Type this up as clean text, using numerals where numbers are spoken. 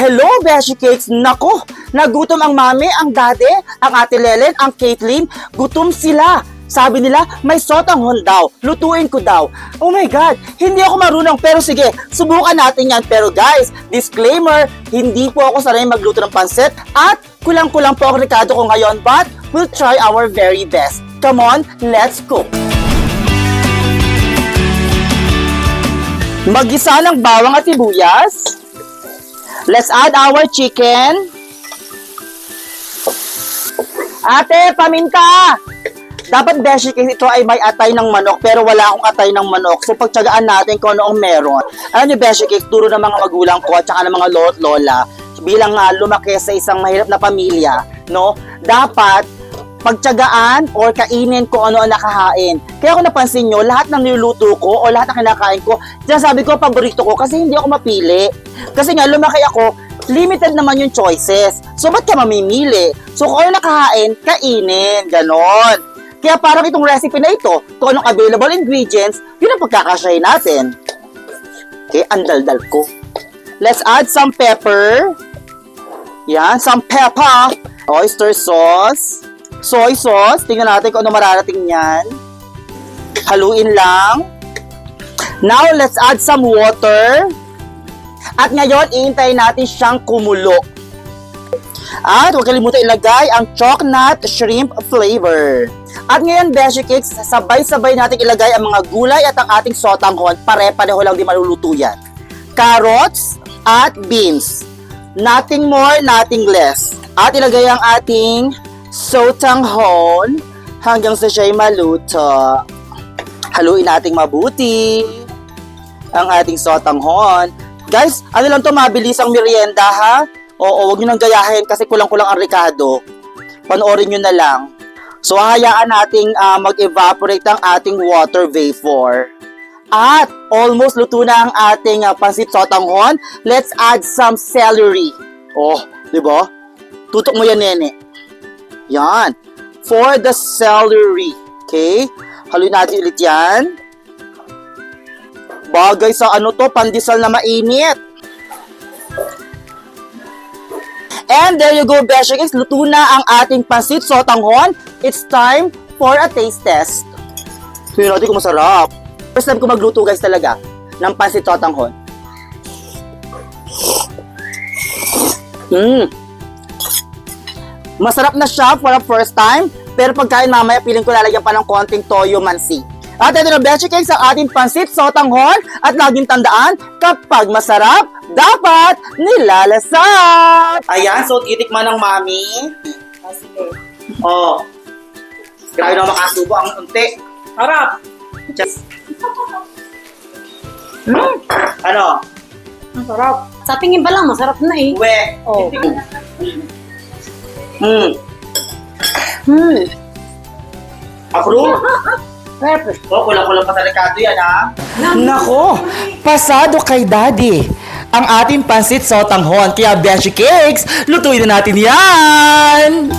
Hello, Beshi Cakes! Nako, nagutom ang mami, ang dade, ang ate Lelen, ang Caitlyn. Gutom sila. Sabi nila, may sotanghon daw. Lutuin ko daw. Oh my God, hindi ako marunong. Pero sige, subukan natin yan. Pero guys, disclaimer, hindi po ako sanay magluto ng pansit. At kulang-kulang po ang rekado ko ngayon. But we'll try our very best. Come on, let's cook. Mag-isa ng bawang at sibuyas. Let's add our chicken. Ate, paminta! Dapat Beshi Cakes ito ay may atay ng manok pero wala akong atay ng manok. So pagtiyagaan natin kung ano ang meron. Alam niyo Beshi Cakes, turo ng mga magulang ko at saka ng mga lolo't lola bilang lumaki sa isang mahirap na pamilya, no? Dapat pagtiyagaan or kainin kung ano ang nakahain. Kaya kung napansin nyo, lahat ng niluluto ko o lahat ng kinakain ko, sinasabi ko paborito ko kasi hindi ako mapili. Kasi nga, lumaki ako, limited naman yung choices. So, ba't ka mamimili? So, kung ano nakahain, kainin. Ganon. Kaya parang itong recipe na ito, kung anong available ingredients, yun ang pagkakasyahin natin. Okay, ang daldal ko. Let's add some pepper. Yan, some pepper. Oyster sauce. Soy sauce. Tingnan natin kung ano mararating yan. Haluin lang. Now, let's add some water. At ngayon, iintayin natin siyang kumulo. At huwag kalimutan ilagay ang chocolate shrimp flavor. At ngayon, Beshi Cakes, sabay-sabay natin ilagay ang mga gulay at ang ating sotanghon. Pare-pareho lang di maluluto yan. Carrots at beans. Nothing more, nothing less. At ilagay ang ating sotanghon hanggang sa siya'y maluto. Haluin nating mabuti ang ating sotanghon. Guys, ano lang to, mabilis ang merienda ha? Oo, huwag nyo nang gayahin kasi kulang-kulang ang rekado. Panoorin nyo na lang. So, hayaan nating mag-evaporate ang ating water vapor. At almost luto na ang ating pansit sotanghon. Let's add some celery. Oh, di ba? Tutok mo yan, nene. Yan. For the celery. Okay? Haluin natin ulit yan. Bagay sa ano to, pandesal na mainit. And there you go, Beshi Cakes. Luto na ang ating pansit sotanghon. It's time for a taste test. Tingnan natin kung masarap. First time ko magluto guys talaga ng pansit sotanghon. Masarap na siya for the first time, pero pagkain mamaya, piling ko lalagyan pa ng konting toyo mansi. At ito na Beshi Cakes ang ating pansit sotanghon at laging tandaan, kapag masarap, dapat nilalasap! Ayan, so titikman ng mami. Sige. Oh. Grabe na makasubo ang unti. Harap! Just... Ano? Ang sarap. Sa tingin pa lang, masarap na eh. Uwe. Oh. Approve? Perfect. Oh, kulang-kulang pa sa rekado yan, ha? Nako, pasado kay Daddy ang ating pansit sotanghon. Kaya Beshi Cakes, lutuin na natin yan!